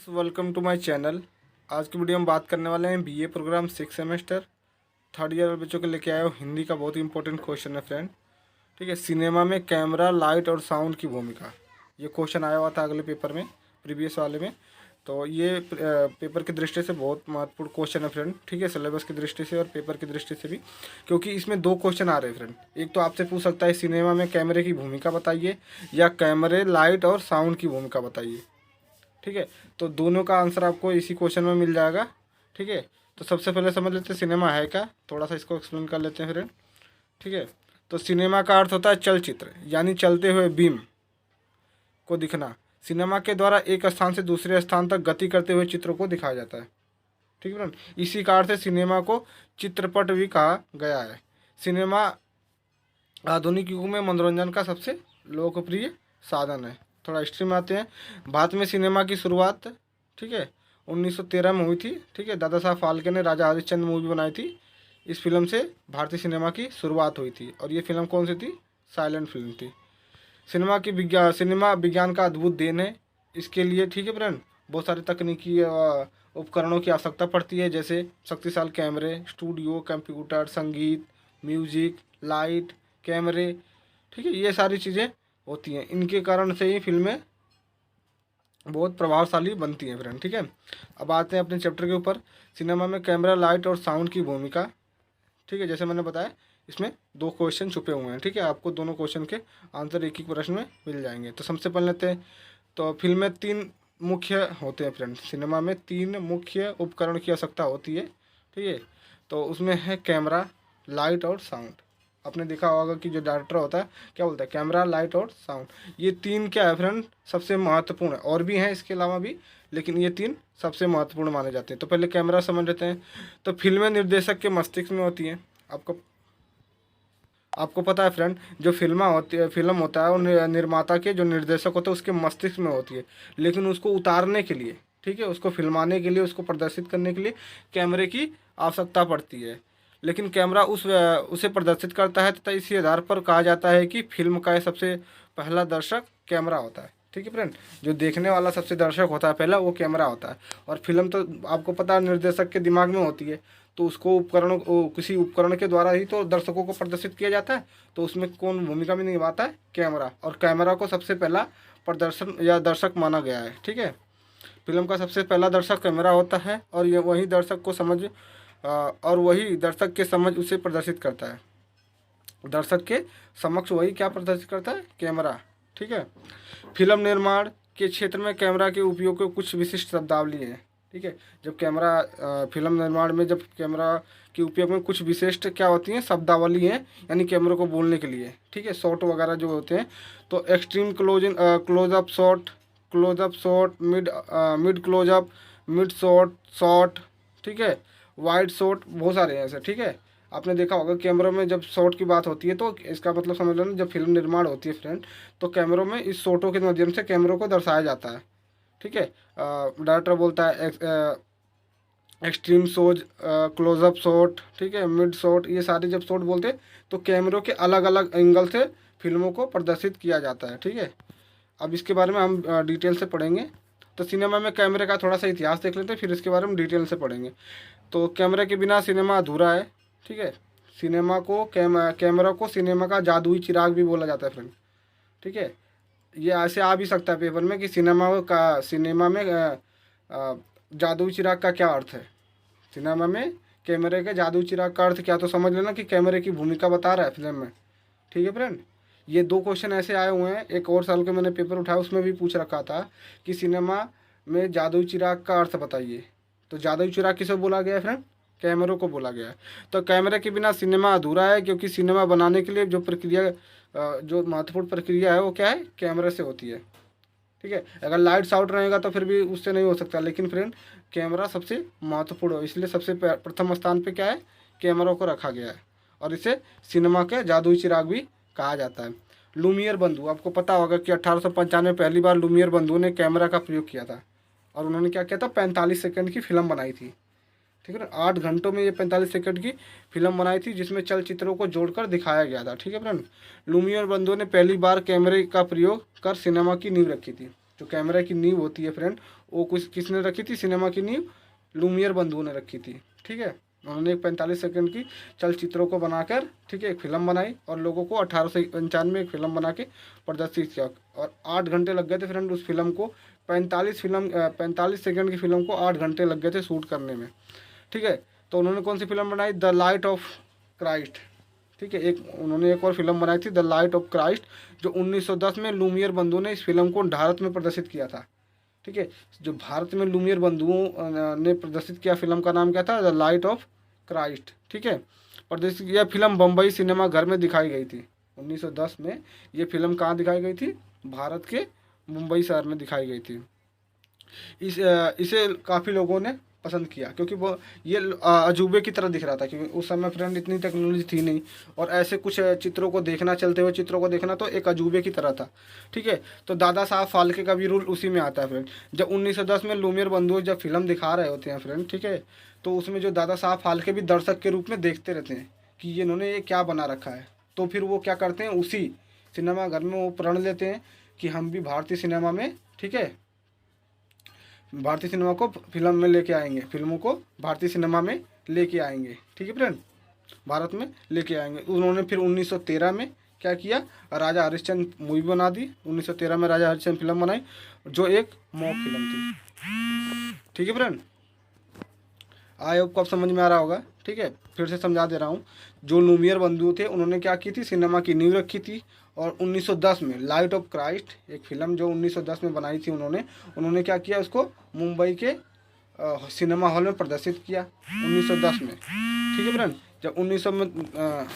Friends, welcome to my channel. आज की video में बात करने वाले हैं BA programme 6 semester third year बच्चों के लेके आए हो हिंदी का बहुत ही इंपॉर्टेंट क्वेश्चन है फ्रेंड। ठीक है, सिनेमा में कैमरा, लाइट और साउंड की भूमिका। ये क्वेश्चन आया हुआ था अगले पेपर में, प्रीवियस वाले में। तो ये पेपर की दृष्टि से बहुत महत्वपूर्ण क्वेश्चन है फ्रेंड। ठीक है, सिलेबस की दृष्टि से और पेपर की दृष्टि से भी, क्योंकि इसमें दो क्वेश्चन आ रहे हैं फ्रेंड। एक तो आपसे पूछ सकता है सिनेमा में कैमरे की भूमिका बताइए, या कैमरे, लाइट और साउंड की भूमिका बताइए। ठीक है, तो दोनों का आंसर आपको इसी क्वेश्चन में मिल जाएगा। ठीक है, तो सबसे पहले समझ लेते हैं सिनेमा है क्या, थोड़ा सा इसको एक्सप्लेन कर लेते हैं फ्रेंड। ठीक है, तो सिनेमा का अर्थ होता है चलचित्र, यानी चलते हुए बीम को दिखना। सिनेमा के द्वारा एक स्थान से दूसरे स्थान तक गति करते हुए चित्र को दिखाया जाता है। ठीक है फ्रेंड, इसी कारण से सिनेमा को चित्रपट भी कहा गया है। सिनेमा आधुनिक युग में मनोरंजन का सबसे लोकप्रिय साधन है। थोड़ा हिस्ट्री में आते हैं। भारत में सिनेमा की शुरुआत, ठीक है, 1913 में हुई थी। ठीक है, दादा साहब फाल्के ने राजा हरिश्चंद्र मूवी बनाई थी। इस फिल्म से भारतीय सिनेमा की शुरुआत हुई थी, और ये फिल्म कौन सी थी? साइलेंट फिल्म थी। सिनेमा विज्ञान का अद्भुत देन है। इसके लिए, ठीक है फ्रेंड, बहुत सारे तकनीकी उपकरणों की आवश्यकता पड़ती है, जैसे शक्तिशाली कैमरे, स्टूडियो, कंप्यूटर, संगीत, म्यूजिक, लाइट, कैमरे। ठीक है, ये सारी चीज़ें होती हैं। इनके कारण से ही फिल्में बहुत प्रभावशाली बनती हैं फ्रेंड। ठीक है, अब आते हैं अपने चैप्टर के ऊपर। सिनेमा में कैमरा, लाइट और साउंड की भूमिका। ठीक है, जैसे मैंने बताया, इसमें दो क्वेश्चन छुपे हुए हैं। ठीक है, आपको दोनों क्वेश्चन के आंसर एक ही प्रश्न में मिल जाएंगे। तो सबसे पहले लेते हैं, तो फिल्म में तीन मुख्य होते हैं फ्रेंड। सिनेमा में तीन मुख्य उपकरण की आवश्यकता होती है। ठीक है, तो उसमें है कैमरा, लाइट और साउंड। आपने देखा होगा कि जो डायरेक्टर होता है क्या बोलता है? कैमरा, लाइट और साउंड। ये तीन क्या है फ्रेंड? सबसे महत्वपूर्ण है। और भी हैं इसके अलावा भी, लेकिन ये तीन सबसे महत्वपूर्ण माने जाते हैं। तो पहले कैमरा समझ लेते हैं। तो फिल्में निर्देशक के मस्तिष्क में होती हैं। आपको पता है फ्रेंड, जो फिल्म होता है वो निर्माता के, जो निर्देशक होता है उसके मस्तिष्क में होती है। लेकिन उसको उतारने के लिए, ठीक है, उसको फिल्माने के लिए, उसको प्रदर्शित करने के लिए कैमरे की आवश्यकता पड़ती है। लेकिन कैमरा उसे प्रदर्शित करता है, तथा इसी आधार पर कहा जाता है कि फिल्म का सबसे पहला दर्शक कैमरा होता है। ठीक है फ्रेंड, जो देखने वाला सबसे दर्शक होता है पहला, वो कैमरा होता है। और फिल्म तो आपको पता है निर्देशक के दिमाग में होती है, तो उसको किसी उपकरण के द्वारा ही तो दर्शकों को प्रदर्शित किया जाता है। तो उसमें कौन भूमिका में निभाता है? कैमरा। और कैमरा को सबसे पहला प्रदर्शन या दर्शक माना गया है। ठीक है, फिल्म का सबसे पहला दर्शक कैमरा होता है, और ये वही दर्शक के समझ उसे प्रदर्शित करता है। दर्शक के समक्ष वही क्या प्रदर्शित करता है? कैमरा। ठीक है, फिल्म निर्माण के क्षेत्र में कैमरा के उपयोग के कुछ विशिष्ट शब्दावली हैं। ठीक है, जब फिल्म निर्माण में जब कैमरा के उपयोग में कुछ विशिष्ट क्या होती हैं? शब्दावली हैं, यानी कैमरे को बोलने के लिए। ठीक है, शॉट वगैरह जो होते हैं, तो extreme closeup shot, mid closeup, mid shot, ठीक है, वाइड शॉट, बहुत सारे हैं ऐसे। ठीक है, आपने देखा होगा कैमरों में जब शॉट की बात होती है, तो इसका मतलब समझ लो ना, जब फिल्म निर्माण होती है फ्रेंड, तो कैमरों में इस शॉटों के माध्यम से कैमरों को दर्शाया जाता है। ठीक है, डायरेक्टर बोलता है एक्सट्रीम शॉट, क्लोजअप शॉट, ठीक है, मिड शॉट, ये सारे जब शॉट बोलते हैं, तो कैमरों के अलग अलग एंगल से फिल्मों को प्रदर्शित किया जाता है। ठीक है, अब इसके बारे में हम डिटेल से पढ़ेंगे। तो सिनेमा में कैमरे का थोड़ा सा इतिहास देख लेते हैं, फिर इसके बारे में डिटेल से पढ़ेंगे। तो कैमरे के बिना सिनेमा अधूरा है। ठीक है, कैमरा को सिनेमा का जादुई चिराग भी बोला जाता है फ्रेंड। ठीक है, ये ऐसे आ भी सकता है पेपर में कि सिनेमा में जादुई चिराग का क्या अर्थ है? सिनेमा में कैमरे के जादुई चिराग का अर्थ क्या? तो समझ लेना कि कैमरे की भूमिका बता रहा है फिल्म में। ठीक है फ्रेंड, ये दो क्वेश्चन ऐसे आए हुए हैं। एक और साल के मैंने पेपर उठाया, उसमें भी पूछ रखा था कि सिनेमा में जादुई चिराग का अर्थ बताइए। तो जादुई चिराग किसे बोला गया है फ्रेंड? कैमरों को बोला गया है। तो कैमरे के बिना सिनेमा अधूरा है, क्योंकि सिनेमा बनाने के लिए जो महत्वपूर्ण प्रक्रिया है वो क्या है? कैमरे से होती है। ठीक है, अगर लाइट्स आउट रहेगा तो फिर भी उससे नहीं हो सकता, लेकिन फ्रेंड कैमरा सबसे महत्वपूर्ण है, इसलिए सबसे प्रथम स्थान पे क्या है? कैमरों को रखा गया है, और इसे सिनेमा के जादुई चिराग भी कहा जाता है। लुमियर बंधु, आपको पता होगा कि 1895 पहली बार लुमियर बंधु ने कैमरा का प्रयोग किया था, और उन्होंने क्या किया था? 45 सेकंड की फिल्म बनाई थी। ठीक है ना, 8 घंटों में ये 45 सेकंड की फिल्म बनाई थी, जिसमें चलचित्रों को जोड़कर दिखाया गया था। ठीक है फ्रेंड, लुमियर बंधु ने पहली बार कैमरे का प्रयोग कर सिनेमा की नींव रखी थी। जो कैमरे की नींव होती है फ्रेंड, वो कुछ किसने रखी थी, सिनेमा की नींव लूमियर बंधुओं ने रखी थी। ठीक है, उन्होंने एक 45 सेकंड की चलचित्रों को बनाकर, ठीक है, एक फिल्म बनाई और लोगों को 1895 में एक फिल्म बना के प्रदर्शित किया और 8 घंटे लग गए थे फ्रेंड उस फिल्म को। 45 सेकंड की फिल्म को 8 घंटे लग गए थे शूट करने में। ठीक है, तो उन्होंने कौन सी फिल्म बनाई, द लाइट ऑफ क्राइस्ट। ठीक है, उन्होंने एक और फिल्म बनाई थी द लाइट ऑफ क्राइस्ट, जो 1910 में लूमियर बंधुओं ने इस फिल्म को भारत में प्रदर्शित किया था। ठीक है, जो भारत में लूमियर बंधुओं ने प्रदर्शित किया फिल्म का नाम क्या था, द लाइट ऑफ क्राइस्ट। ठीक है, प्रदर्शित यह फिल्म बम्बई सिनेमा घर में दिखाई गई थी 1910 में। ये फिल्म कहाँ दिखाई गई थी, भारत के मुंबई शहर में दिखाई गई थी। इसे काफ़ी लोगों ने पसंद किया क्योंकि वो ये अजूबे की तरह दिख रहा था, क्योंकि उस समय फ्रेंड इतनी टेक्नोलॉजी थी नहीं और ऐसे कुछ चित्रों को देखना, चलते हुए चित्रों को देखना तो एक अजूबे की तरह था। ठीक है, तो दादा साहब फाल्के का भी रूल उसी में आता है फ्रेंड। जब 1910 में लूमियर बंधुओं जब फिल्म दिखा रहे होते हैं फ्रेंड, ठीक है, तो उसमें जो दादा साहब फाल्के भी दर्शक के रूप में देखते रहते हैं कि ये इन्होंने ये क्या बना रखा है। तो फिर वो क्या करते हैं, उसी सिनेमा घर में वो प्रण लेते हैं कि हम भी भारतीय सिनेमा में, ठीक है, भारतीय सिनेमा को फिल्म में लेके आएंगे, फिल्मों को भारतीय सिनेमा में लेके आएंगे। ठीक है फ्रेंड, भारत में लेके आएंगे। उन्होंने फिर 1913 में क्या किया, राजा हरिश्चंद्र मूवी बना दी। 1913 में राजा हरिश्चंद्र फिल्म बनाई जो एक मॉक फिल्म थी। ठीक है फ्रेंड, आई होप को अब समझ में आ रहा होगा। ठीक है, फिर से समझा दे रहा हूँ। जो लूमियर बंधु थे उन्होंने क्या की थी, सिनेमा की नींव रखी थी और 1910 में लाइट ऑफ क्राइस्ट एक फिल्म जो 1910 में बनाई थी उन्होंने क्या किया, उसको मुंबई के सिनेमा हॉल में प्रदर्शित किया 1910 में। ठीक है फ्रेंड, जब 1900 में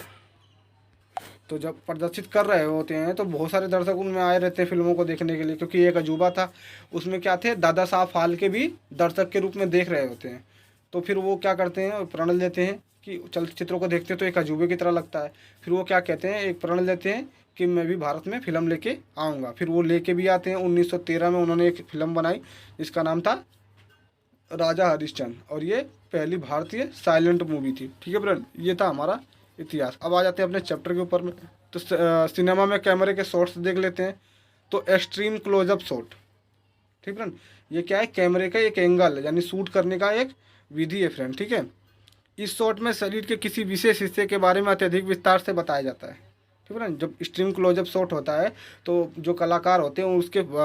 तो जब प्रदर्शित कर रहे होते हैं तो बहुत सारे दर्शक उनमें आए रहते हैं फिल्मों को देखने के लिए, क्योंकि एक अजूबा था। उसमें क्या थे, दादा साहब फाल्के भी दर्शक के रूप में देख रहे होते हैं। तो फिर वो क्या करते हैं, प्रण लेते हैं कि चलचित्रों को देखते हैं तो एक अजूबे की तरह लगता है। फिर वो क्या कहते हैं, एक प्रण लेते हैं कि मैं भी भारत में फ़िल्म लेके आऊँगा। फिर वो लेके भी आते हैं। 1913 में उन्होंने एक फ़िल्म बनाई जिसका नाम था राजा हरिश्चंद्र और ये पहली भारतीय साइलेंट मूवी थी। ठीक है फ्रेंड, ये था हमारा इतिहास। अब आ जाते हैं अपने चैप्टर के ऊपर में। तो सिनेमा में कैमरे के शॉट्स देख लेते हैं। तो एक्सट्रीम क्लोजअप शॉट, ठीक फ्रेंड, ये क्या है, कैमरे का एक एंगल यानी शूट करने का एक विधि है फ्रेंड। ठीक है, इस शॉट में शरीर के किसी विशेष हिस्से के बारे में अत्यधिक विस्तार से बताया जाता है। ठीक है ना, जब एक्सट्रीम क्लोजअप शॉट होता है तो जो कलाकार होते हैं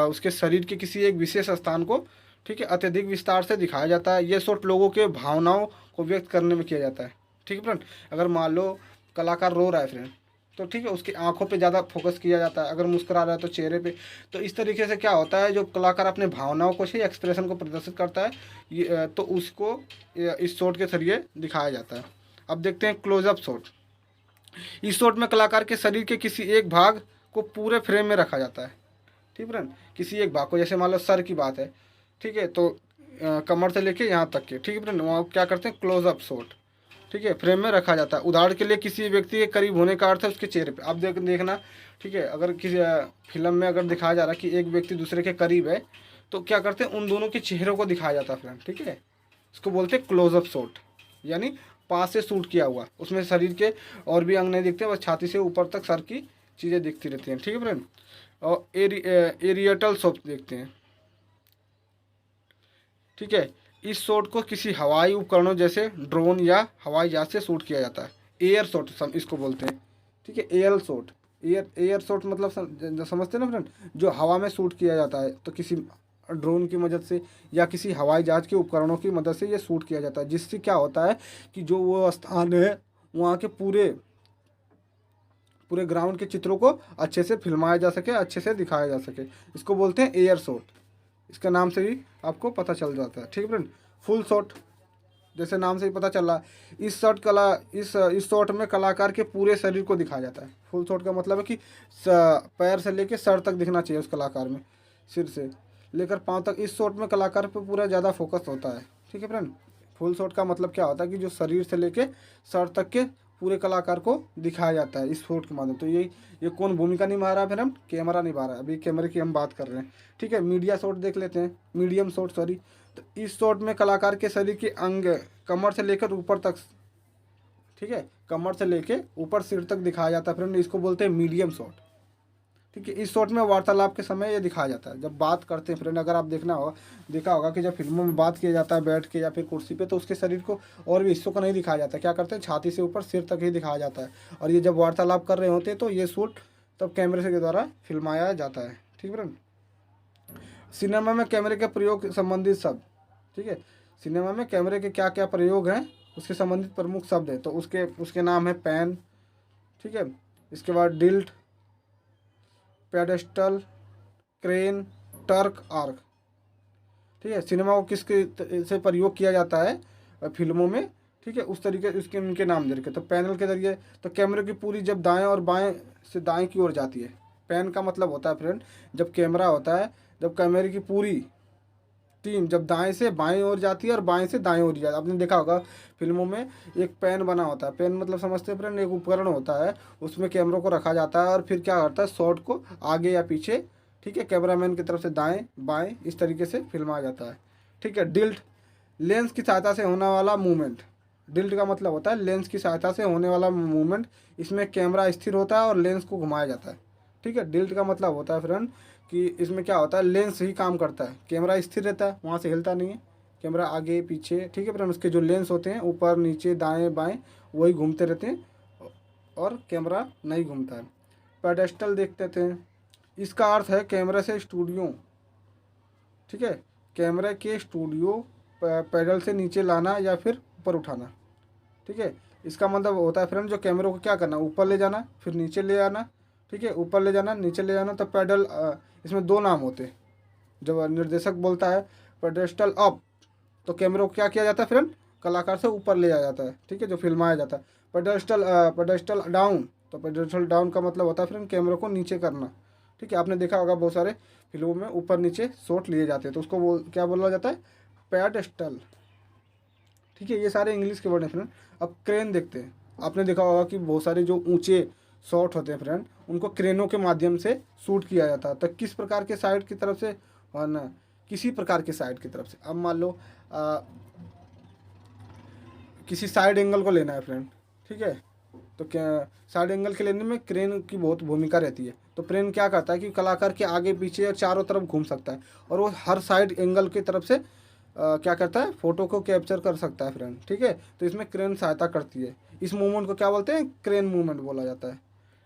उसके शरीर के किसी एक विशेष स्थान को, ठीक है, अत्यधिक विस्तार से दिखाया जाता है। ये शॉट लोगों के भावनाओं को व्यक्त करने में किया जाता है। ठीक है फ्रेंड, अगर मान लो कलाकार रो रहा है फ्रेंड, तो ठीक है, उसकी आंखों पे ज़्यादा फोकस किया जाता है। अगर मुस्कुरा रहा है तो चेहरे पे। तो इस तरीके से क्या होता है, जो कलाकार अपने भावनाओं को, से एक्सप्रेशन को प्रदर्शित करता है, ये तो उसको इस शॉट के जरिए दिखाया जाता है। अब देखते हैं क्लोजअप शॉट। इस शॉट में कलाकार के शरीर के किसी एक भाग को पूरे फ्रेम में रखा जाता है। ठीक है फ्रेंड, किसी एक भाग को, जैसे मान लो सर की बात है, ठीक है, तो कमर से लेके यहाँ तक के, ठीक है फ्रेंड, वहाँ क्या करते हैं, क्लोजअप शॉट, ठीक है, फ्रेम में रखा जाता है। उदाहरण के लिए किसी व्यक्ति के करीब होने का अर्थ है उसके चेहरे पे। आप देखना, ठीक है, अगर किसी फिल्म में अगर दिखाया जा रहा है कि एक व्यक्ति दूसरे के करीब है, तो क्या करते हैं, उन दोनों के चेहरों को दिखाया जाता है फ्रेंड। ठीक है, इसको बोलते हैं क्लोजअप शॉट, यानी पास से शूट किया हुआ। उसमें शरीर के और भी अंग नहीं दिखते, बस छाती से ऊपर तक सर की चीज़ें दिखती रहती हैं। ठीक है फ्रेंड, और एरिएटल शॉट देखते हैं। ठीक है, इस शॉट को किसी हवाई उपकरणों जैसे ड्रोन या हवाई जहाज से शूट किया जाता है। एयर शॉट इसको बोलते हैं। ठीक है, एयर शॉट, एयर शॉट मतलब समझते हैं ना फ्रेंड, जो हवा में शूट किया जाता है, तो किसी ड्रोन की मदद से या किसी हवाई जहाज के उपकरणों की मदद से ये शूट किया जाता है। जिससे क्या होता है कि जो वो स्थान है वहाँ के पूरे ग्राउंड के चित्रों को अच्छे से फिल्माया जा सके, अच्छे से दिखाया जा सके। इसको बोलते हैं एयर शॉट। इसका नाम से ही आपको पता चल जाता है। ठीक है फ्रेंड, फुल शॉट, जैसे नाम से ही पता चल रहा है, इस शॉट में कलाकार के पूरे शरीर को दिखाया जाता है। फुल शॉट का मतलब है कि पैर से लेकर सर तक दिखना चाहिए उस कलाकार में, सिर से लेकर पाँव तक। इस शॉट में कलाकार पे पूरा ज़्यादा फोकस होता है। ठीक है फ्रेंड, फुल शॉट का मतलब क्या होता है कि जो शरीर से लेके सर तक के पूरे कलाकार को दिखाया जाता है इस शॉट के माध्यम। तो ये कौन भूमिका निभा रहा है फिर, हम कैमरा निभा रहा है। अभी कैमरे की हम बात कर रहे हैं। ठीक है, मीडिया शॉट देख लेते हैं, मीडियम शॉट सॉरी। तो इस शॉट में कलाकार के शरीर के अंग कमर से लेकर ऊपर तक, ठीक है, कमर से लेके ऊपर सिर तक दिखाया जाता है फ्रेंड। इसको बोलते हैं मीडियम शॉट। ठीक है। इस शॉट में वार्तालाप के समय ये दिखाया जाता है, जब बात करते हैं फ्रेंड। अगर आप देखा होगा कि जब फिल्मों में बात किया जाता है बैठ के या फिर कुर्सी पे, तो उसके शरीर को और भी हिस्सों को नहीं दिखाया जाता। क्या करते हैं, छाती से ऊपर सिर तक ही दिखाया जाता है। और ये जब वार्तालाप कर रहे होते हैं तो ये शूट तब कैमरे से के द्वारा फिल्माया जाता है। ठीक है फ्रेंड। सिनेमा में कैमरे के प्रयोग संबंधित शब्द। ठीक है, सिनेमा में कैमरे के क्या क्या प्रयोग हैं उसके संबंधित प्रमुख शब्द है, तो उसके नाम है पैन। ठीक है, इसके बाद tilt, pedestal, crane, truck, arc. ठीक है, सिनेमा को किसके से प्रयोग किया जाता है फिल्मों में। ठीक है, उस तरीके उसके उनके नाम दे रखे। तो पैनल के जरिए तो कैमरे की पूरी जब दाएं और बाएं से दाएं की ओर जाती है। पैन का मतलब होता है फ्रेंड, जब कैमरा होता है, जब कैमरे की पूरी टीम जब दाएं से बाएं ओर जाती है और बाएं से दाएं ओर जाती है। आपने देखा होगा फिल्मों में एक पैन बना होता है। पैन मतलब समझते हैं फ्रेंड, एक उपकरण होता है, उसमें कैमरों को रखा जाता है और फिर क्या करता है, शॉट को आगे या पीछे, ठीक है, कैमरामैन की तरफ से दाएं बाएं इस तरीके से फिल्माया जाता है। ठीक है, डिल्ट, लेंस की सहायता से होने वाला मूवमेंट। डिल्ट का मतलब होता है लेंस की सहायता से होने वाला मूवमेंट। इसमें कैमरा स्थिर होता है और लेंस को घुमाया जाता है। ठीक है, डिल्ट का मतलब होता है फ्रेंड कि इसमें क्या होता है, लेंस ही काम करता है, कैमरा स्थिर रहता है, वहाँ से हिलता नहीं है कैमरा आगे पीछे। ठीक है फ्रेंड, उसके जो लेंस होते हैं ऊपर नीचे दाएं बाएं वही घूमते रहते हैं और कैमरा नहीं घूमता है। पेडेस्टल देखते थे, इसका अर्थ है कैमरे से स्टूडियो। ठीक है, कैमरे के स्टूडियो पैडल से नीचे लाना या फिर ऊपर उठाना। ठीक है, इसका मतलब होता है फ्रेंड जो कैमरे को क्या करना, ऊपर ले जाना फिर नीचे ले आना। ठीक है, ऊपर ले जाना नीचे ले जाना। तो पैडल इसमें दो नाम होते हैं। जब निर्देशक बोलता है पेडेस्टल अप, तो कैमरे को क्या किया जाता है फ्रेंड, कलाकार से ऊपर ले जाया जाता है। ठीक है, जो फिल्माया जाता है। पेडेस्टल डाउन, तो पेडेस्टल डाउन का मतलब होता है फ्रेंड कैमरे को नीचे करना। ठीक है, आपने देखा होगा बहुत सारे फिल्मों में ऊपर नीचे शॉट लिए जाते हैं, तो उसको क्या बोला जाता है, पेडेस्टल। ठीक है, ये सारे इंग्लिश के वर्ड हैं फ्रेंड। अब क्रेन देखते हैं। आपने देखा होगा कि बहुत सारे जो ऊंचे शॉट होते हैं फ्रेंड, उनको क्रेनों के माध्यम से शूट किया जाता है। तो किस प्रकार के साइड की तरफ से, और ना किसी प्रकार के साइड की तरफ से। अब मान लो किसी साइड एंगल को लेना है फ्रेंड। ठीक है, तो क्या साइड एंगल के लेने में क्रेन की बहुत भूमिका रहती है। तो क्रेन क्या करता है कि कलाकार के आगे पीछे और चारों तरफ घूम सकता है और वो हर साइड एंगल की तरफ से क्या करता है, फोटो को कैप्चर कर सकता है फ्रेंड। ठीक है, तो इसमें क्रेन सहायता करती है। इस मूवमेंट को क्या बोलते हैं, क्रेन मूवमेंट बोला जाता है।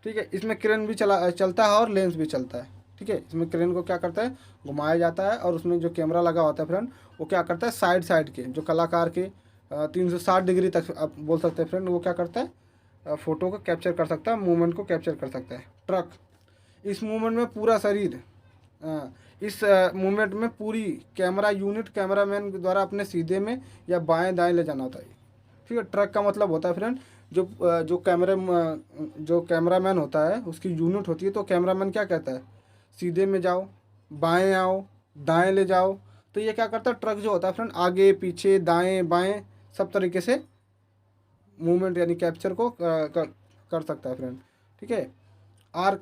ठीक है, इसमें क्रेन भी चलता है और लेंस भी चलता है। ठीक है, इसमें क्रेन को क्या करता है, घुमाया जाता है और उसमें जो कैमरा लगा होता है फ्रेंड, वो क्या करता है, साइड साइड के जो कलाकार के 360 डिग्री तक आप बोल सकते हैं फ्रेंड, वो क्या करता है, फोटो को कैप्चर कर सकता है, मूवमेंट को कैप्चर कर सकता है। ट्रक, इस मूवमेंट में पूरा शरीर, इस मूवमेंट में पूरी कैमरा यूनिट कैमरामैन के द्वारा अपने सीधे में या बाएं दाएं ले जाना होता है। ठीक है, ट्रक का मतलब होता है फ्रेंड जो कैमरामैन होता है उसकी यूनिट होती है। तो कैमरामैन क्या कहता है, सीधे में जाओ, बाएं आओ, दाएं ले जाओ। तो ये क्या करता है, ट्रक जो होता है फ्रेंड आगे पीछे दाएं बाएं सब तरीके से मूवमेंट यानी कैप्चर को कर सकता है फ्रेंड। ठीक है, आर्क,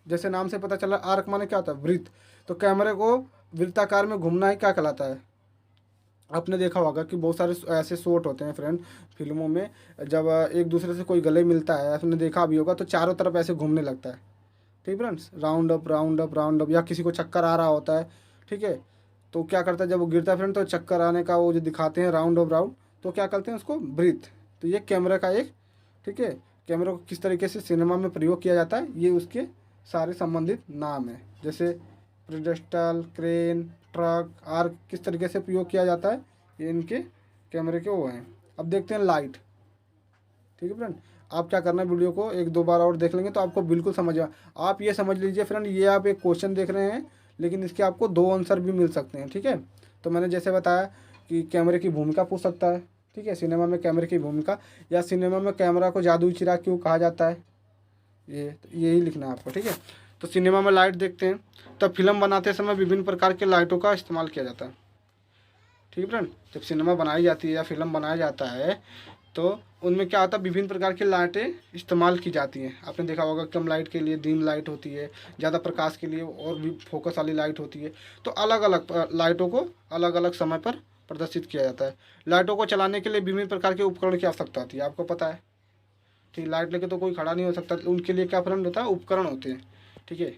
जैसे नाम से पता चला आर्क माने क्या होता है, वृत्त। तो कैमरे को वृत्ताकार में घूमना ही क्या कहलाता है। आपने देखा होगा कि बहुत सारे ऐसे शॉट होते हैं फ्रेंड फिल्मों में, जब एक दूसरे से कोई गले मिलता है, आपने देखा भी होगा, तो चारों तरफ ऐसे घूमने लगता है। ठीक friends, round up round up round up, या किसी को चक्कर आ रहा होता है। ठीक है, तो क्या करता है, जब वो गिरता है फ्रेंड तो चक्कर आने का वो जो दिखाते हैं राउंड अप राउंड, तो क्या करते हैं उसको ब्रीथ। तो ये कैमरा का एक, ठीक है, कैमरा को किस तरीके से सिनेमा में प्रयोग किया जाता है, ये उसके सारे संबंधित नाम है। जैसे पेडेस्टल, क्रेन, ट्रक, आर्क किस तरीके से प्रयोग किया जाता है, ये इनके कैमरे के वो हैं। अब देखते हैं लाइट। ठीक है फ्रेंड, आप क्या करना है, वीडियो को एक दो बार और देख लेंगे तो आपको बिल्कुल समझ आ। आप ये समझ लीजिए फ्रेंड, ये आप एक क्वेश्चन देख रहे हैं लेकिन इसके आपको दो आंसर भी मिल सकते हैं। ठीक है, तो मैंने जैसे बताया कि कैमरे की भूमिका पूछ सकता है। ठीक है, सिनेमा में कैमरे की भूमिका, या सिनेमा में कैमरा को जादुई चिराग क्यों कहा जाता है, यही लिखना है आपको। ठीक है, तो सिनेमा में लाइट देखते हैं। तो फिल्म बनाते समय विभिन्न प्रकार के लाइटों का इस्तेमाल किया जाता है। ठीक है फ्रेंड, जब सिनेमा बनाई जाती है या फिल्म बनाया जाता है तो उनमें क्या होता है, विभिन्न प्रकार की लाइटें इस्तेमाल की जाती हैं। आपने देखा होगा कम लाइट के लिए डिम लाइट होती है, ज़्यादा प्रकाश के लिए और भी फोकस वाली लाइट होती है। तो अलग अलग लाइटों को अलग अलग समय पर प्रदर्शित किया जाता है। लाइटों को चलाने के लिए विभिन्न प्रकार के उपकरण की आवश्यकता होती है, आपको पता है। ठीक, लाइट लेके तो कोई खड़ा नहीं हो सकता, उनके लिए क्या फ्रेंड होता है, उपकरण होते हैं। ठीक है,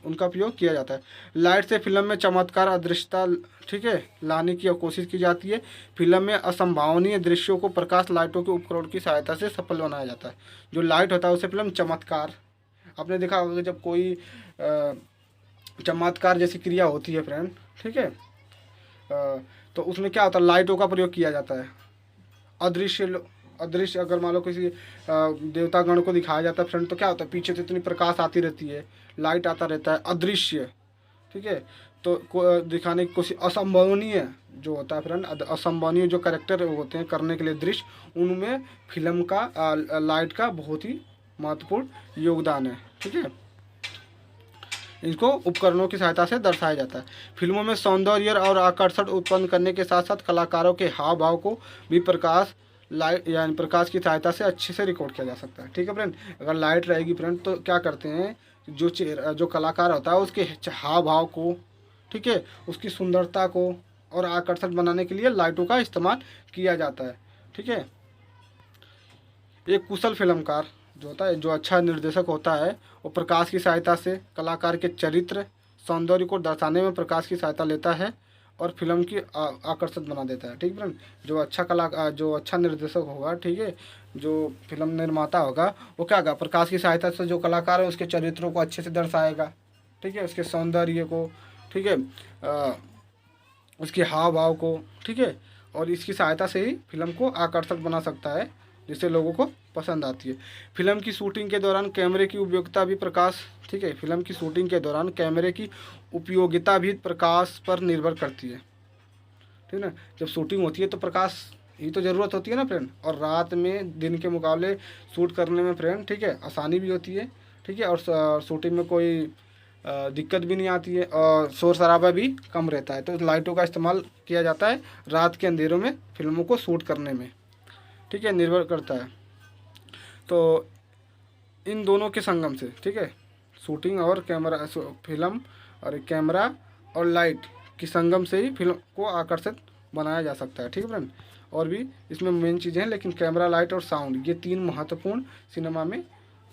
उनका उपयोग किया जाता है। लाइट से फिल्म में चमत्कार अदृश्यता, ठीक है, लाने की कोशिश की जाती है। फिल्म में असंभावनीय दृश्यों को प्रकाश लाइटों के उपकरण की सहायता से सफल बनाया जाता है। जो लाइट होता है उसे फिल्म चमत्कार, आपने देखा होगा कि जब कोई चमत्कार जैसी क्रिया होती है फ्रेंड, ठीक है, तो उसमें क्या होता है, लाइटों का प्रयोग किया जाता है। अदृश्य अगर मान लो किसी देवता गण को दिखाया जाता है फ्रेंड, तो क्या होता है, पीछे से इतनी प्रकाश आती रहती है, लाइट आता रहता है, अदृश्य, ठीक है, तो दिखाने की कोशिश। असंभवनीय जो होता है फ्रेंड, असंभवनीय जो कैरेक्टर होते हैं करने के लिए दृश्य, उनमें फिल्म का लाइट का बहुत ही महत्वपूर्ण योगदान है, ठीक है। इनको उपकरणों की सहायता से दर्शाया जाता है। फिल्मों में सौंदर्य और आकर्षण उत्पन्न करने के साथ साथ कलाकारों के हाव भाव को भी प्रकाश लाइट यानी प्रकाश की सहायता से अच्छे से रिकॉर्ड किया जा सकता है, ठीक है फ्रेंड। अगर लाइट रहेगी फ्रेंड तो क्या करते हैं, जो चेहरा जो कलाकार होता है उसके हाव भाव को, ठीक है, उसकी सुंदरता को और आकर्षक बनाने के लिए लाइटों का इस्तेमाल किया जाता है, ठीक है। एक कुशल फिल्मकार जो होता है, जो अच्छा निर्देशक होता है, वो प्रकाश की सहायता से कलाकार के चरित्र सौंदर्य को दर्शाने में प्रकाश की सहायता लेता है और फिल्म की आकर्षक बना देता है, ठीक फ्रेंड। जो अच्छा निर्देशक होगा, ठीक है, जो फिल्म निर्माता होगा, वो क्या होगा, प्रकाश की सहायता से जो कलाकार है उसके चरित्रों को अच्छे से दर्शाएगा, ठीक है, उसके सौंदर्य को, ठीक है, उसके हाव भाव को, ठीक है, और इसकी सहायता से ही फिल्म को आकर्षक बना सकता है, जिससे लोगों को पसंद आती है। फिल्म की शूटिंग के दौरान कैमरे की उपयोगिता भी प्रकाश, ठीक है, फिल्म की शूटिंग के दौरान कैमरे की उपयोगिता भी प्रकाश पर निर्भर करती है, ठीक है ना। जब शूटिंग होती है तो प्रकाश ही तो ज़रूरत होती है ना फ्रेंड, और रात में दिन के मुकाबले शूट करने में फ्रेंड, ठीक है, आसानी भी होती है, ठीक है, और शूटिंग में कोई दिक्कत भी नहीं आती है और शोर शराबा भी कम रहता है। तो लाइटों का इस्तेमाल किया जाता है रात के अंधेरों में फिल्मों को शूट करने में, ठीक है, निर्भर करता है। तो इन दोनों के संगम से, ठीक है, शूटिंग और कैमरा, फिल्म और कैमरा और लाइट की संगम से ही फिल्म को आकर्षित बनाया जा सकता है, ठीक है फ्रेंड। और भी इसमें मेन चीज़ें हैं, लेकिन कैमरा, लाइट और साउंड, ये तीन महत्वपूर्ण सिनेमा में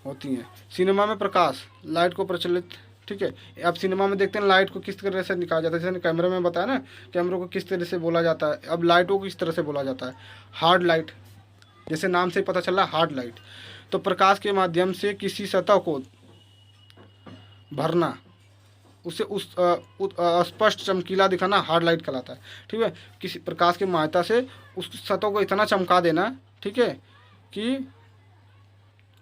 होती हैं। सिनेमा में प्रकाश लाइट को प्रचलित, ठीक है, अब सिनेमा में देखते हैं लाइट को किस तरह से निकाला जाता है, जैसे कैमरे में बताया ना, कैमरों को किस तरह से बोला जाता है, अब लाइटों को किस तरह से बोला जाता है, हार्ड लाइट, जैसे नाम से पता चला हार्ड लाइट। तो प्रकाश के माध्यम से किसी सतह को भरना, उसे उस स्पष्ट चमकीला दिखाना हार्ड लाइट कहलाता है, ठीक है। किसी प्रकाश की सहायता से उस सतह को इतना चमका देना, ठीक है, कि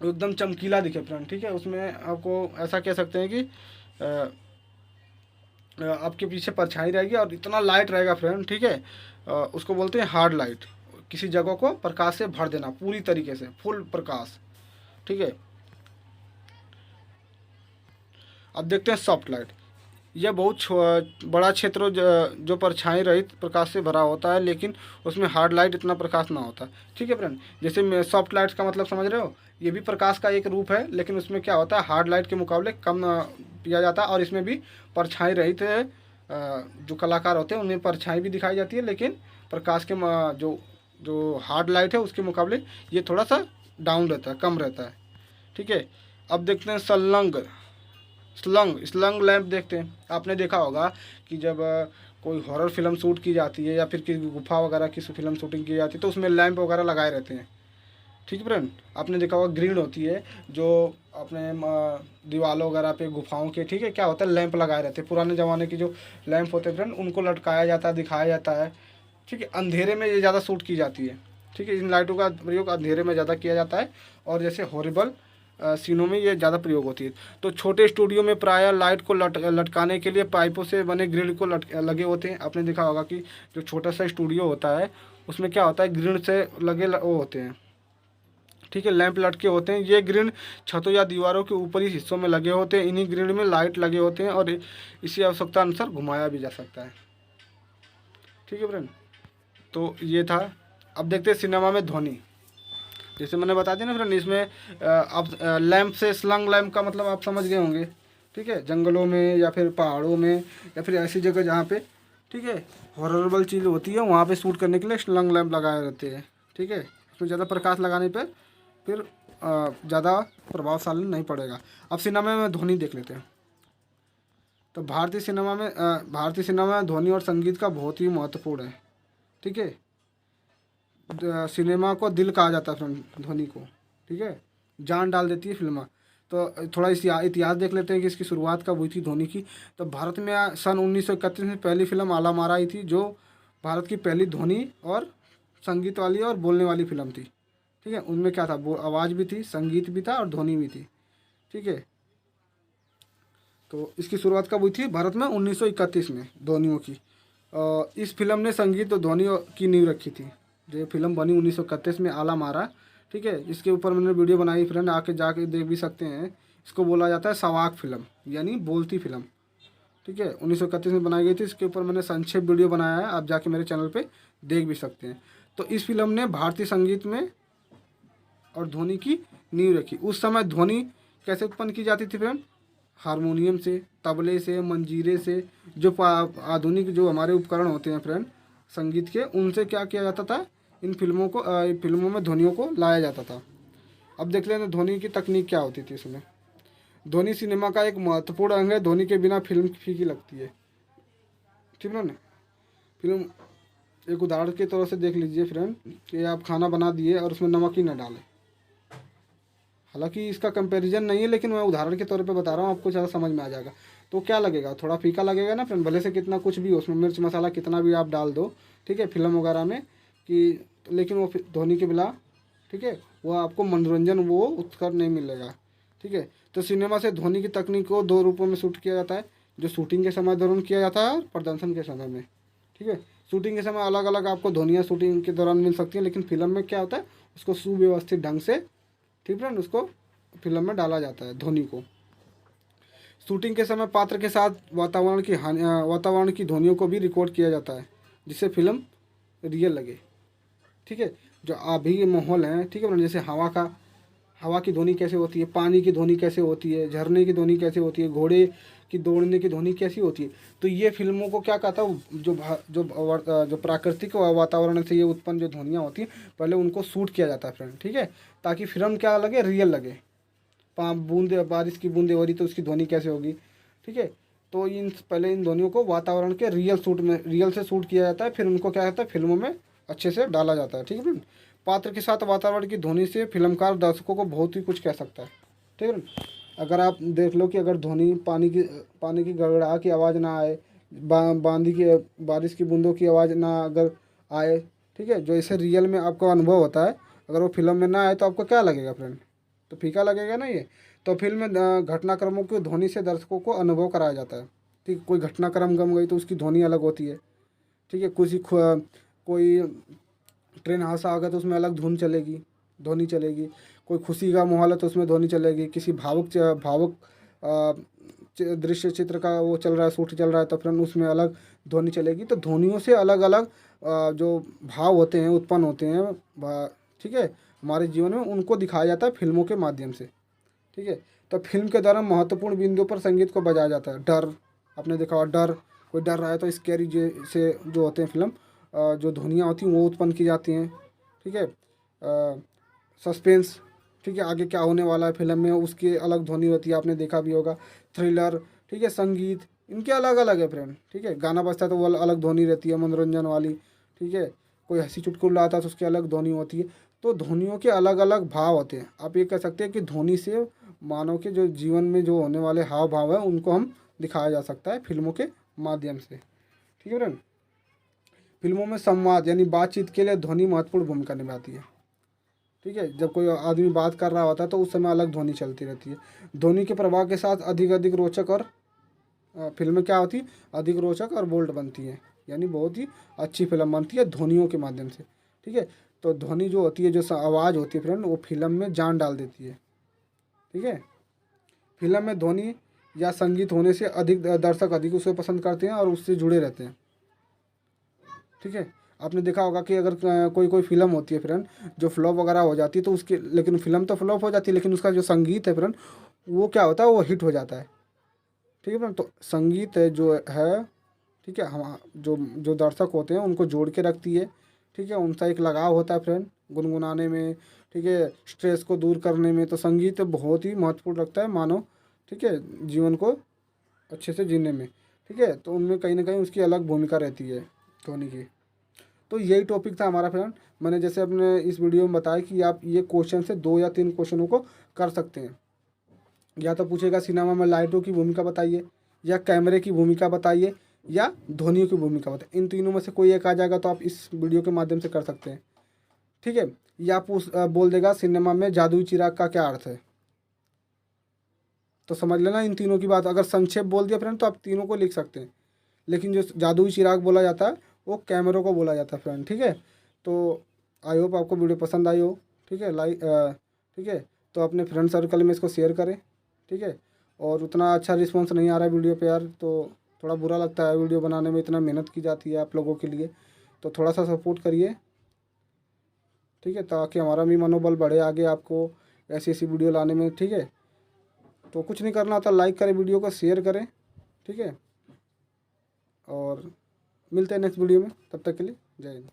एकदम चमकीला दिखे फ्रेंड, ठीक है। उसमें आपको ऐसा कह सकते हैं कि आपके पीछे परछाई रहेगी और इतना लाइट रहेगा फ्रेंड, ठीक है, उसको बोलते हैं हार्ड लाइट। किसी जगह को प्रकाश से भर देना पूरी तरीके से, फुल प्रकाश, ठीक है। अब देखते हैं सॉफ्ट लाइट। यह बहुत बड़ा क्षेत्र जो परछाई रहित प्रकाश से भरा होता है, लेकिन उसमें हार्ड लाइट इतना प्रकाश ना होता, ठीक है फ्रेंड। जैसे सॉफ्ट लाइट का मतलब समझ रहे हो, ये भी प्रकाश का एक रूप है, लेकिन उसमें क्या होता है, हार्ड लाइट के मुकाबले कम पिया जाता है, और इसमें भी परछाई रहित जो कलाकार होते हैं उनमें परछाई भी दिखाई जाती है, लेकिन प्रकाश के जो हार्ड लाइट है उसके मुकाबले ये थोड़ा सा डाउन रहता है, कम रहता है, ठीक है। अब देखते हैं स्लंग लैंप देखते हैं। आपने देखा होगा कि जब कोई हॉरर फिल्म शूट की जाती है या फिर किसी गुफा वगैरह की फिल्म शूटिंग की जाती है तो उसमें लैंप वगैरह लगाए रहते हैं, ठीक है फ्रेंड। आपने देखा होगा ग्रिल होती है जो अपने दीवारों वगैरह पे गुफाओं के, ठीक है, क्या होता है, लैंप लगाए रहते हैं। पुराने ज़माने के जो लैंप होते हैं फ्रेंड, उनको लटकाया जाता है, दिखाया जाता है, ठीक है। अंधेरे में ये ज़्यादा शूट की जाती है, ठीक है। इन लाइटों का प्रयोग अंधेरे में ज़्यादा किया जाता है, और जैसे हॉरिबल सीनों में ये ज़्यादा प्रयोग होती है। तो छोटे स्टूडियो में प्रायः लाइट को लटकाने के लिए पाइपों से बने ग्रिल को लगे होते हैं। आपने देखा होगा कि जो छोटा सा स्टूडियो होता है उसमें क्या होता है, ग्रिल से लगे वो होते हैं, ठीक है, लैंप लटके होते हैं। ये ग्रिल छतों या दीवारों के ऊपरी हिस्सों में लगे होते हैं। इन्हीं ग्रिल में लाइट लगे होते हैं और इसी आवश्यकता अनुसार घुमाया भी जा सकता है, ठीक है फ्रेंड। तो ये था। अब देखते हैं सिनेमा में ध्वनि। जैसे मैंने बता दिया ना फ्रेंड, इसमें आप लैंप से स्लंग लैंप का मतलब आप समझ गए होंगे, ठीक है। जंगलों में या फिर पहाड़ों में या फिर ऐसी जगह जहाँ पे, ठीक है, हॉररेबल चीज़ होती है, वहाँ पे शूट करने के लिए स्लंग लैंप लगाए रहते हैं, ठीक है। उसमें ज़्यादा प्रकाश लगाने पे फिर ज़्यादा प्रभावशाली नहीं पड़ेगा। अब सिनेमा में ध्वनि देख लेते हैं। तो भारतीय सिनेमा में ध्वनि और संगीत का बहुत ही महत्वपूर्ण है। ठीक है, सिनेमा को दिल कहा जाता है फ्रेंड, ध्वनि को। ठीक है, जान डाल देती है फिल्म। तो थोड़ा इतिहास देख लेते हैं कि इसकी शुरुआत कब हुई थी ध्वनि की। तो भारत में सन 1931 में पहली फिल्म आला मारा आई थी, जो भारत की पहली ध्वनि और संगीत वाली और बोलने वाली फिल्म थी। ठीक है, उनमें क्या था, वो आवाज़ भी थी, संगीत भी था और ध्वनि भी थी। ठीक है, तो इसकी शुरुआत कब हुई थी भारत में, 1931 में, ध्वनियों की। इस फिल्म ने संगीत और ध्वनि की नींव रखी थी। जो फिल्म बनी 1931 में, आला मारा। ठीक है, इसके ऊपर मैंने वीडियो बनाई फ्रेंड, आके जाके देख भी सकते हैं। इसको बोला जाता है सवाक फिल्म, यानी बोलती फिल्म। ठीक है, 1931 में बनाई गई थी। इसके ऊपर मैंने संक्षेप वीडियो बनाया है, आप जाके मेरे चैनल पे देख भी सकते हैं। तो इस फिल्म ने भारतीय संगीत में और ध्वनि की नींव रखी। उस समय ध्वनि कैसे उत्पन्न की जाती थी फ्रेंड, हारमोनियम से, तबले से, मंजीरे से, जो आधुनिक जो हमारे उपकरण होते हैं फ्रेंड संगीत के, उनसे क्या किया जाता था, इन फिल्मों में ध्वनियों को लाया जाता था। अब देख लेते हैं ध्वनि की तकनीक क्या होती थी इसमें। ध्वनि सिनेमा का एक महत्वपूर्ण अंग है। ध्वनि के बिना फिल्म फीकी लगती है। ठीक है ना। फिल्म एक उदाहरण के तौर से देख लीजिए फ्रेंड, कि आप खाना बना दिए और उसमें नमक ही न डालें। हालांकि इसका कंपैरिजन नहीं है, लेकिन मैं उदाहरण के तौर पे बता रहा हूँ, आपको ज़्यादा समझ में आ जाएगा। तो क्या लगेगा, थोड़ा फीका लगेगा ना फ्रेंड, भले से कितना कुछ भी हो उसमें, मिर्च मसाला कितना भी आप डाल दो। ठीक है, फिल्म वगैरह में कि, लेकिन वो ध्वनि के बिना, ठीक है, वो आपको मनोरंजन वो उत्कर नहीं मिलेगा। ठीक है, तो सिनेमा से ध्वनि की तकनीक को दो रूपों में शूट किया जाता है, जो शूटिंग के समय दौरान किया जाता है और प्रदर्शन के समय में। ठीक है, शूटिंग के समय अलग अलग आपको ध्वनियाँ शूटिंग के दौरान मिल सकती हैं, लेकिन फिल्म में क्या होता है, उसको सुव्यवस्थित ढंग से, ठीक है, उसको फिल्म में डाला जाता है ध्वनि को। शूटिंग के समय पात्र के साथ वातावरण की ध्वनियों को भी रिकॉर्ड किया जाता है, जिससे फिल्म रियल लगे। ठीक है, जो अभी माहौल है, ठीक है, जैसे हवा की ध्वनि कैसे होती है, पानी की ध्वनि कैसे होती है, झरने की ध्वनि कैसे होती है, घोड़े की दौड़ने की ध्वनि कैसी होती है। तो ये फिल्मों को क्या कहता है, जो प्राकृतिक वातावरण से ये उत्पन्न जो ध्वनियाँ होती हैं, पहले उनको शूट किया जाता है फ्रेंड। ठीक है, ताकि फिल्म क्या लगे, रियल लगे। बूंदे, बारिश की बूंदे हो रही तो उसकी ध्वनि कैसे होगी। ठीक है, तो पहले इन ध्वनियों को वातावरण के रियल से शूट किया जाता है, फिर उनको क्या कहता है, फिल्मों में अच्छे से डाला जाता है। ठीक है, पात्र के साथ वातावरण की ध्वनि से फिल्मकार दर्शकों को बहुत ही कुछ कह सकता है। ठीक है, अगर आप देख लो कि अगर ध्वनि पानी की गड़गड़ा की आवाज़ ना आए, बारिश की बूंदों की आवाज़ ना अगर आए, ठीक है, जो इसे रियल में आपको अनुभव होता है, अगर वो फिल्म में ना आए तो आपको क्या लगेगा फ्रेंड, तो फीका लगेगा ना ये। तो फिल्म में घटनाक्रमों की ध्वनि से दर्शकों को अनुभव कराया जाता है। ठीक, कोई घटनाक्रम गम गई तो उसकी ध्वनि अलग होती है। ठीक है, कोई ट्रेन हादसा आ गया तो उसमें अलग ध्वनि चलेगी। कोई खुशी का माहौल है तो उसमें ध्वनि चलेगी। किसी भावुक दृश्य चित्र का वो चल रहा है, शूट चल रहा है, तो फिर उसमें अलग ध्वनि चलेगी। तो ध्वनियों से अलग अलग जो भाव होते हैं, उत्पन्न होते हैं, ठीक है, हमारे जीवन में, उनको दिखाया जाता है फिल्मों के माध्यम से। ठीक है, तो फिल्म के दौरान महत्वपूर्ण बिंदुओं पर संगीत को बजाया जाता है। डर, आपने देखा होगा, कोई डर रहा है तो स्कैरी जैसे जो होते हैं फिल्म, जो ध्वनियाँ होती हैं वो उत्पन्न की जाती हैं। ठीक है, सस्पेंस, ठीक है, आगे क्या होने वाला है फिल्म में, उसकी अलग ध्वनि होती है, आपने देखा भी होगा। थ्रिलर, ठीक है, संगीत, इनके अलग अलग है फ्रेंड। ठीक है, गाना बजता है तो वो अलग ध्वनि रहती है, मनोरंजन वाली। ठीक है, कोई हंसी चुटकुला आता है तो उसकी अलग ध्वनि होती है। तो ध्वनियों के अलग अलग भाव होते हैं। आप ये कह सकते हैं कि ध्वनि से मानव के जो जीवन में जो होने वाले हाव भाव है, उनको हम दिखाया जा सकता है फिल्मों के माध्यम से। ठीक है फ्रेंड, फिल्मों में संवाद यानी बातचीत के लिए ध्वनि महत्वपूर्ण भूमिका निभाती है। ठीक है, जब कोई आदमी बात कर रहा होता है तो उस समय अलग ध्वनि चलती रहती है। ध्वनि के प्रभाव के साथ अधिक रोचक और फिल्में क्या होती है, अधिक रोचक और बोल्ड बनती है, यानी बहुत ही अच्छी फिल्म बनती है ध्वनियों के माध्यम से। ठीक है, तो ध्वनि जो होती है, जो आवाज़ होती है फ्रेंड, वो फिल्म में जान डाल देती है। ठीक है, फिल्म में ध्वनि या संगीत होने से अधिक दर्शक अधिक उसे पसंद करते हैं और उससे जुड़े रहते हैं। ठीक है, आपने देखा होगा कि अगर कोई फिल्म होती है फ्रेंड, जो फ्लॉप वगैरह हो जाती है तो उसकी, लेकिन फिल्म तो फ्लॉप हो जाती है, लेकिन उसका जो संगीत है फ्रेंड, वो क्या होता है, वो हिट हो जाता है। ठीक है फ्रेंड, तो संगीत है जो है, ठीक है, हम जो दर्शक होते हैं उनको जोड़ के रखती है। ठीक है, उनका एक लगाव होता है फ्रेंड गुनगुनाने में, ठीक है, स्ट्रेस को दूर करने में, तो संगीत बहुत ही महत्वपूर्ण रखता है मानव, ठीक है, जीवन को अच्छे से जीने में, ठीक है। तो उनमें कहीं ना कहीं उसकी अलग भूमिका रहती है ध्वनि की। तो यही टॉपिक था हमारा फ्रेंड। मैंने जैसे अपने इस वीडियो में बताया कि आप ये क्वेश्चन से 2 या 3 क्वेश्चनों को कर सकते हैं। या तो पूछेगा सिनेमा में लाइटों की भूमिका बताइए, या कैमरे की भूमिका बताइए, या ध्वनियों की भूमिका बताइए। इन तीनों में से कोई एक आ जाएगा तो आप इस वीडियो के माध्यम से कर सकते हैं, ठीक है। या बोल देगा सिनेमा में जादुई चिराग का क्या अर्थ है, तो समझ लेना इन तीनों की बात। अगर संक्षेप बोल दिया फ्रेंड तो आप तीनों को लिख सकते हैं, लेकिन जो जादुई चिराग बोला जाता है वो कैमरों को बोला जाता है फ्रेंड, ठीक है। तो आई होप आपको वीडियो पसंद आई हो, ठीक है। ठीक है, तो अपने फ्रेंड सर्कल में इसको शेयर करें, ठीक है। और उतना अच्छा रिस्पॉन्स नहीं आ रहा है वीडियो पे यार, तो थोड़ा बुरा लगता है। वीडियो बनाने में इतना मेहनत की जाती है आप लोगों के लिए, तो थोड़ा सा सपोर्ट करिए, ठीक है, ताकि हमारा भी मनोबल बढ़े आगे आपको ऐसी ऐसी वीडियो लाने में, ठीक है। तो कुछ नहीं करना होता, लाइक करें वीडियो को, शेयर करें, ठीक है। और मिलते हैं नेक्स्ट वीडियो में, तब तक के लिए जय हिंद।